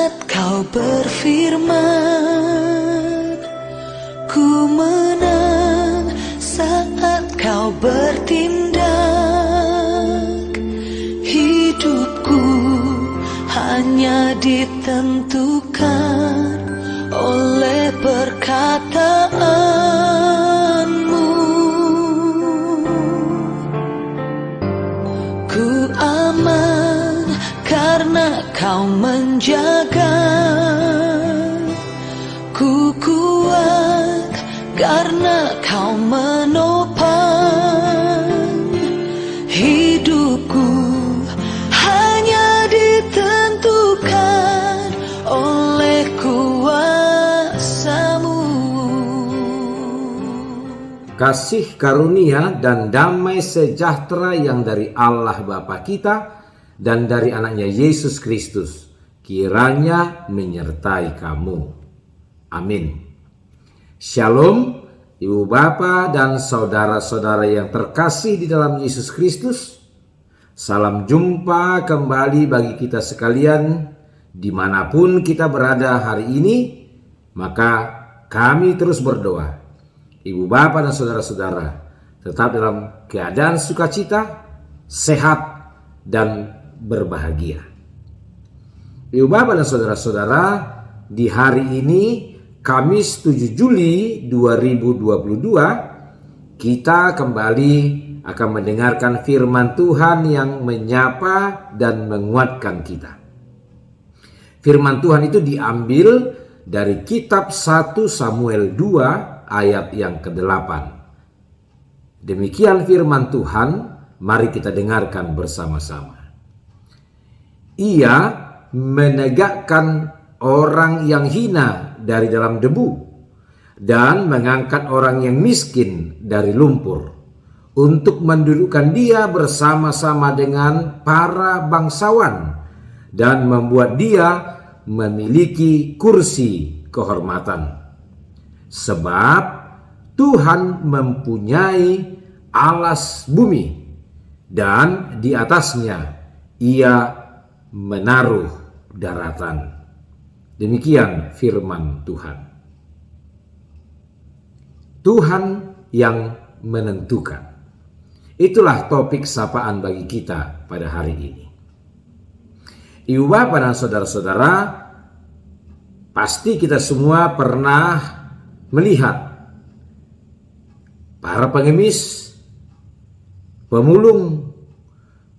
Saat kau berfirman, ku menang. Saat kau bertindak, hidupku hanya ditentukan oleh perkataanmu. Ku aman karena kau menjaga, ku kuat karena kau menopang. Hidupku hanya ditentukan oleh kuasa-Mu. Kasih karunia dan damai sejahtera yang dari Allah Bapa kita dan dari anaknya Yesus Kristus kiranya menyertai kamu. Amin. Shalom, Ibu Bapa dan saudara-saudara yang terkasih di dalam Yesus Kristus. Salam jumpa kembali bagi kita sekalian dimanapun kita berada hari ini. Maka kami terus berdoa, Ibu Bapa dan saudara-saudara tetap dalam keadaan sukacita, sehat, dan berbahagia. Ibu Bapa dan saudara-saudara, di hari ini Kamis 7 Juli 2022 kita kembali akan mendengarkan firman Tuhan yang menyapa dan menguatkan kita. Firman Tuhan itu diambil dari kitab 1 Samuel 2 ayat yang ke-8. Demikian firman Tuhan, mari kita dengarkan bersama-sama. Ia menegakkan orang yang hina dari dalam debu dan mengangkat orang yang miskin dari lumpur untuk mendudukkan dia bersama-sama dengan para bangsawan dan membuat dia memiliki kursi kehormatan. Sebab Tuhan mempunyai alas bumi dan di atasnya ia menaruh daratan. Demikian firman Tuhan. Tuhan yang menentukan. Itulah topik sapaan bagi kita pada hari ini. Ibu Bapa dan saudara-saudara, pasti kita semua pernah melihat para pengemis, pemulung,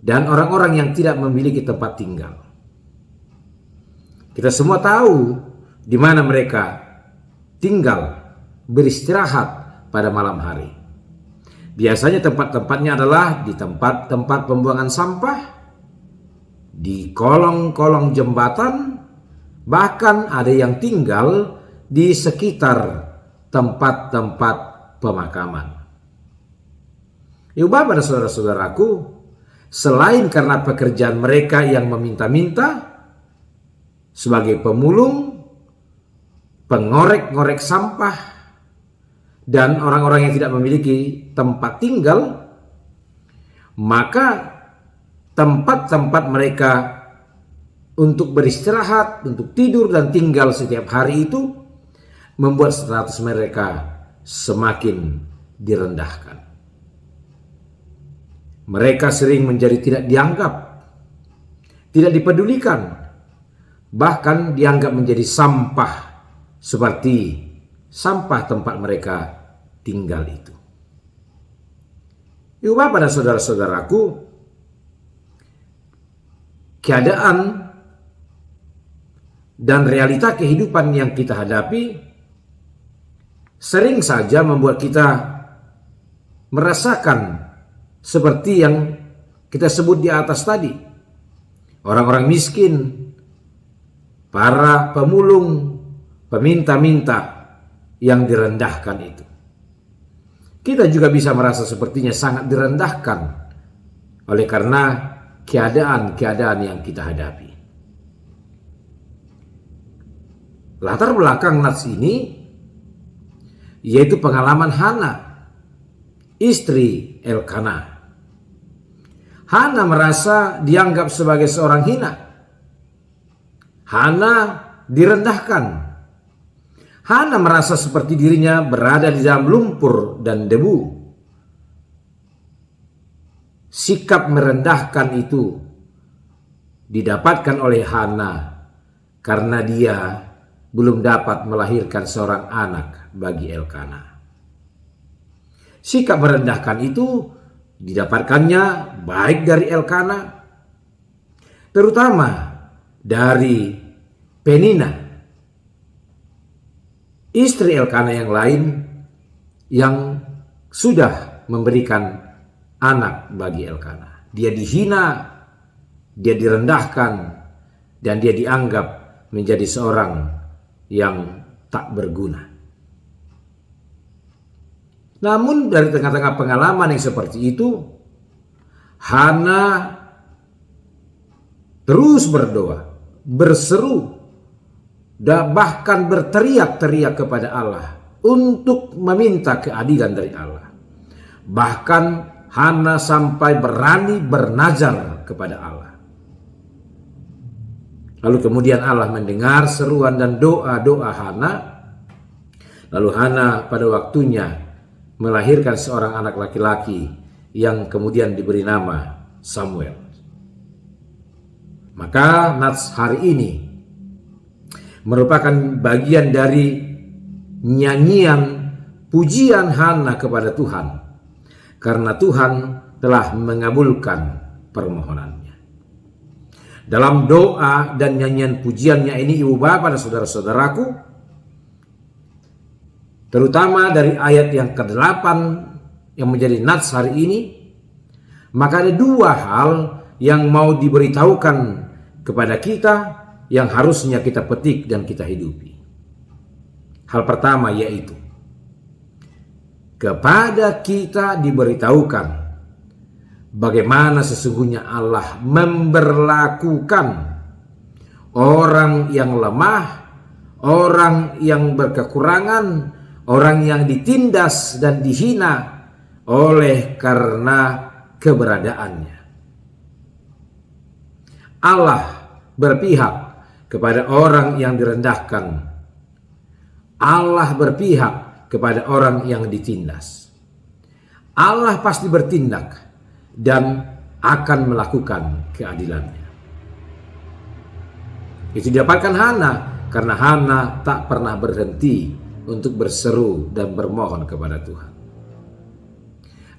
dan orang-orang yang tidak memiliki tempat tinggal. Kita semua tahu di mana mereka tinggal, beristirahat pada malam hari. Biasanya tempat-tempatnya adalah di tempat-tempat pembuangan sampah, di kolong-kolong jembatan, bahkan ada yang tinggal di sekitar tempat-tempat pemakaman. Ibu Bapa dan saudara-saudaraku, selain karena pekerjaan mereka yang meminta-minta sebagai pemulung, pengorek-ngorek sampah, dan orang-orang yang tidak memiliki tempat tinggal, maka tempat-tempat mereka untuk beristirahat, untuk tidur dan tinggal setiap hari itu membuat status mereka semakin direndahkan. Mereka sering menjadi tidak dianggap, tidak dipedulikan, bahkan dianggap menjadi sampah seperti sampah tempat mereka tinggal itu. Ibu Bapa dan saudara-saudaraku, keadaan dan realita kehidupan yang kita hadapi sering saja membuat kita merasakan seperti yang kita sebut di atas tadi. Orang-orang miskin, para pemulung, peminta-minta yang direndahkan itu. Kita juga bisa merasa sepertinya sangat direndahkan oleh karena keadaan-keadaan yang kita hadapi. Latar belakang nats ini yaitu pengalaman Hana, istri Elkana. Hana merasa dianggap sebagai seorang hina. Hana direndahkan. Hana merasa seperti dirinya berada di dalam lumpur dan debu. Sikap merendahkan itu didapatkan oleh Hana karena dia belum dapat melahirkan seorang anak bagi Elkana. Sikap merendahkan itu didapatkannya baik dari Elkana, terutama dari Penina, istri Elkana yang lain yang sudah memberikan anak bagi Elkana. Dia dihina, dia direndahkan, dan dia dianggap menjadi seorang yang tak berguna. Namun dari tengah-tengah pengalaman yang seperti itu, Hana terus berdoa, berseru, dan bahkan berteriak-teriak kepada Allah untuk meminta keadilan dari Allah. Bahkan Hana sampai berani bernazar kepada Allah. Lalu kemudian Allah mendengar seruan dan doa-doa Hana. Lalu Hana pada waktunya melahirkan seorang anak laki-laki yang kemudian diberi nama Samuel. Maka Nats hari ini merupakan bagian dari nyanyian pujian Hana kepada Tuhan, karena Tuhan telah mengabulkan permohonannya. Dalam doa dan nyanyian pujiannya ini, ibu bapak dan saudara-saudaraku, terutama dari ayat yang ke-8 yang menjadi nats hari ini, maka ada dua hal yang mau diberitahukan kepada kita yang harusnya kita petik dan kita hidupi. Hal pertama yaitu kepada kita diberitahukan bagaimana sesungguhnya Allah memberlakukan orang yang lemah, orang yang berkekurangan, orang yang ditindas dan dihina oleh karena keberadaannya. Allah berpihak kepada orang yang direndahkan. Allah berpihak kepada orang yang ditindas. Allah pasti bertindak dan akan melakukan keadilannya. Itu didapatkan Hana karena Hana tak pernah berhenti untuk berseru dan bermohon kepada Tuhan.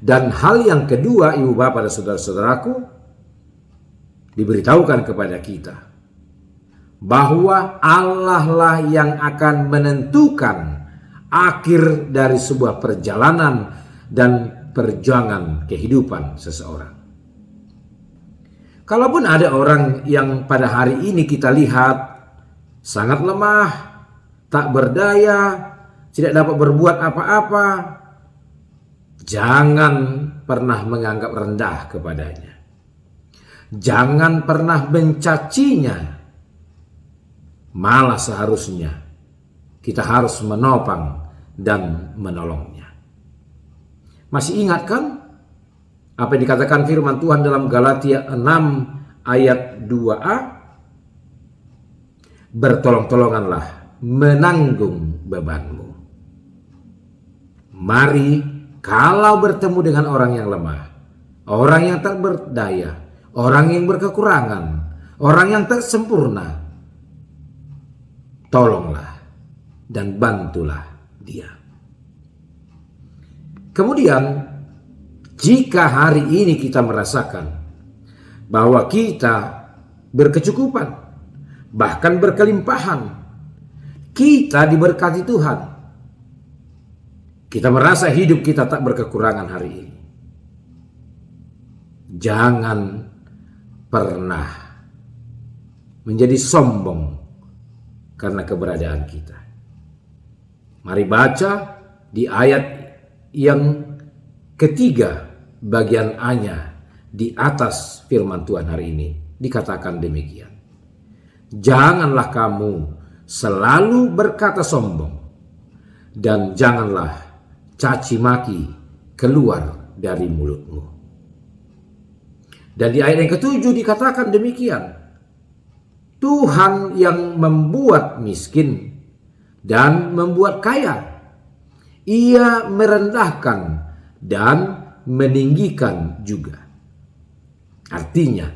Dan hal yang kedua, ibu bapak dan saudara-saudaraku, diberitahukan kepada kita bahwa Allah lah yang akan menentukan akhir dari sebuah perjalanan dan perjuangan kehidupan seseorang. Kalaupun ada orang yang pada hari ini kita lihat sangat lemah, tak berdaya, tidak dapat berbuat apa-apa, jangan pernah menganggap rendah kepadanya. Jangan pernah mencacinya. Malah seharusnya kita harus menopang dan menolongnya. Masih ingat kan apa yang dikatakan firman Tuhan dalam Galatia 6 ayat 2a? Bertolong-tolonganlah menanggung bebanmu. Mari kalau bertemu dengan orang yang lemah, orang yang tak berdaya, orang yang berkekurangan, orang yang tak sempurna, tolonglah dan bantulah dia. Kemudian, jika hari ini kita merasakan bahwa kita berkecukupan, bahkan berkelimpahan, kita diberkati Tuhan, kita merasa hidup kita tak berkekurangan hari ini, jangan pernah menjadi sombong karena keberadaan kita. Mari baca di ayat yang ketiga bagian A-nya di atas firman Tuhan hari ini. Dikatakan demikian. Janganlah kamu selalu berkata sombong, dan janganlah caci maki keluar dari mulutmu. Dan di ayat yang ketujuh dikatakan demikian. Tuhan yang membuat miskin dan membuat kaya. Ia merendahkan dan meninggikan juga. Artinya,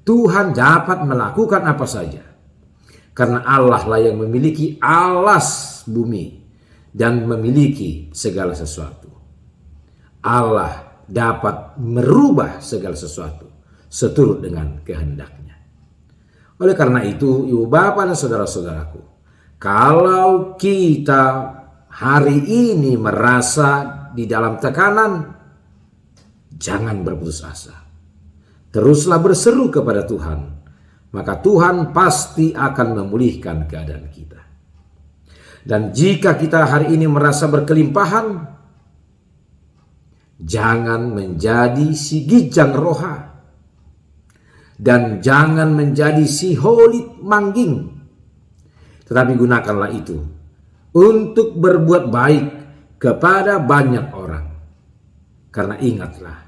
Tuhan dapat melakukan apa saja. Karena Allah lah yang memiliki alas bumi dan memiliki segala sesuatu. Allah dapat merubah segala sesuatu seturut dengan kehendaknya. Oleh karena itu, ibu bapak dan saudara-saudaraku, kalau kita hari ini merasa di dalam tekanan, jangan berputus asa. Teruslah berseru kepada Tuhan. Maka Tuhan pasti akan memulihkan keadaan kita. Dan jika kita hari ini merasa berkelimpahan, jangan menjadi si gijang roha. Dan jangan menjadi si holit mangging. Tetapi gunakanlah itu untuk berbuat baik kepada banyak orang. Karena ingatlah,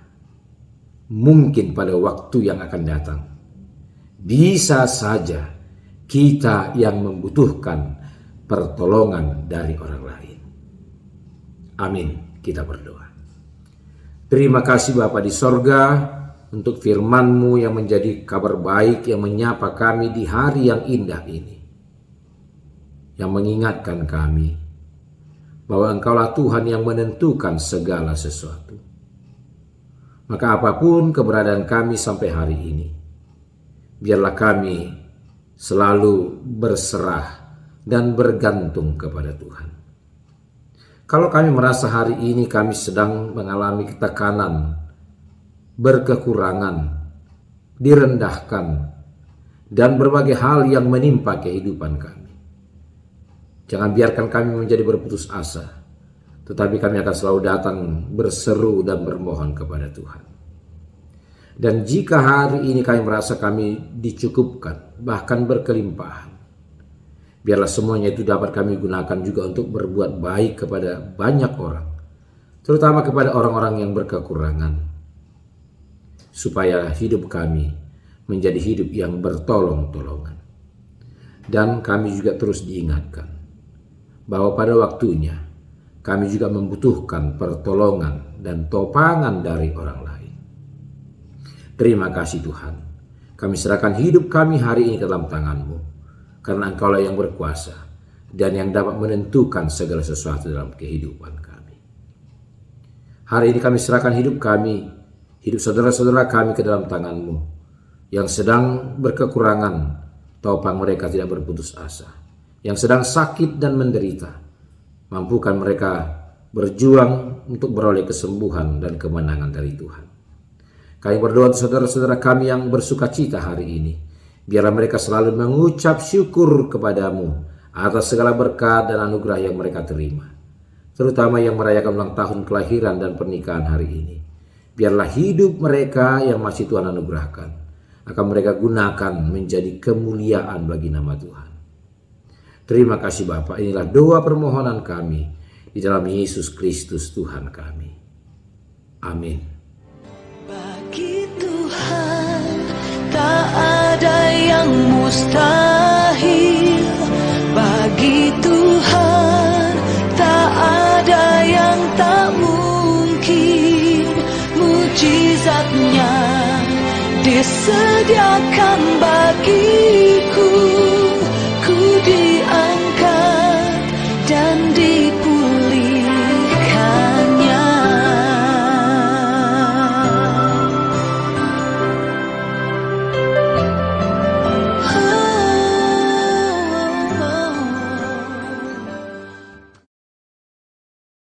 mungkin pada waktu yang akan datang, bisa saja kita yang membutuhkan pertolongan dari orang lain. Amin. Kita berdoa. Terima kasih Bapa di sorga untuk firman-Mu yang menjadi kabar baik yang menyapa kami di hari yang indah ini. Yang mengingatkan kami bahwa Engkaulah Tuhan yang menentukan segala sesuatu. Maka apapun keberadaan kami sampai hari ini, biarlah kami selalu berserah dan bergantung kepada Tuhan. Kalau kami merasa hari ini kami sedang mengalami ketekanan, berkekurangan, direndahkan, dan berbagai hal yang menimpa kehidupan kami, jangan biarkan kami menjadi berputus asa, tetapi kami akan selalu datang berseru dan bermohon kepada Tuhan. Dan jika hari ini kami merasa kami dicukupkan, bahkan berkelimpahan, biarlah semuanya itu dapat kami gunakan juga untuk berbuat baik kepada banyak orang, terutama kepada orang-orang yang berkekurangan, supaya hidup kami menjadi hidup yang bertolong-tolongan. Dan kami juga terus diingatkan bahwa pada waktunya kami juga membutuhkan pertolongan dan topangan dari orang lain. Terima kasih Tuhan. Kami serahkan hidup kami hari ini ke dalam tangan-Mu. Karena Engkaulah yang berkuasa dan yang dapat menentukan segala sesuatu dalam kehidupan kami. Hari ini kami serahkan hidup kami, hidup saudara-saudara kami ke dalam tangan-Mu. Yang sedang berkekurangan, topang mereka tidak berputus asa. Yang sedang sakit dan menderita, mampukan mereka berjuang untuk beroleh kesembuhan dan kemenangan dari Tuhan. Kami berdoa untuk saudara-saudara kami yang bersuka cita hari ini. Biarlah mereka selalu mengucap syukur kepadamu atas segala berkat dan anugerah yang mereka terima. Terutama yang merayakan ulang tahun kelahiran dan pernikahan hari ini. Biarlah hidup mereka yang masih Tuhan anugerahkan akan mereka gunakan menjadi kemuliaan bagi nama Tuhan. Terima kasih Bapa. Inilah doa permohonan kami di dalam Yesus Kristus Tuhan kami. Amin. Tak ada yang mustahil bagi Tuhan, tak ada yang tak mungkin. Mujizatnya disediakan bagiku, ku diangkat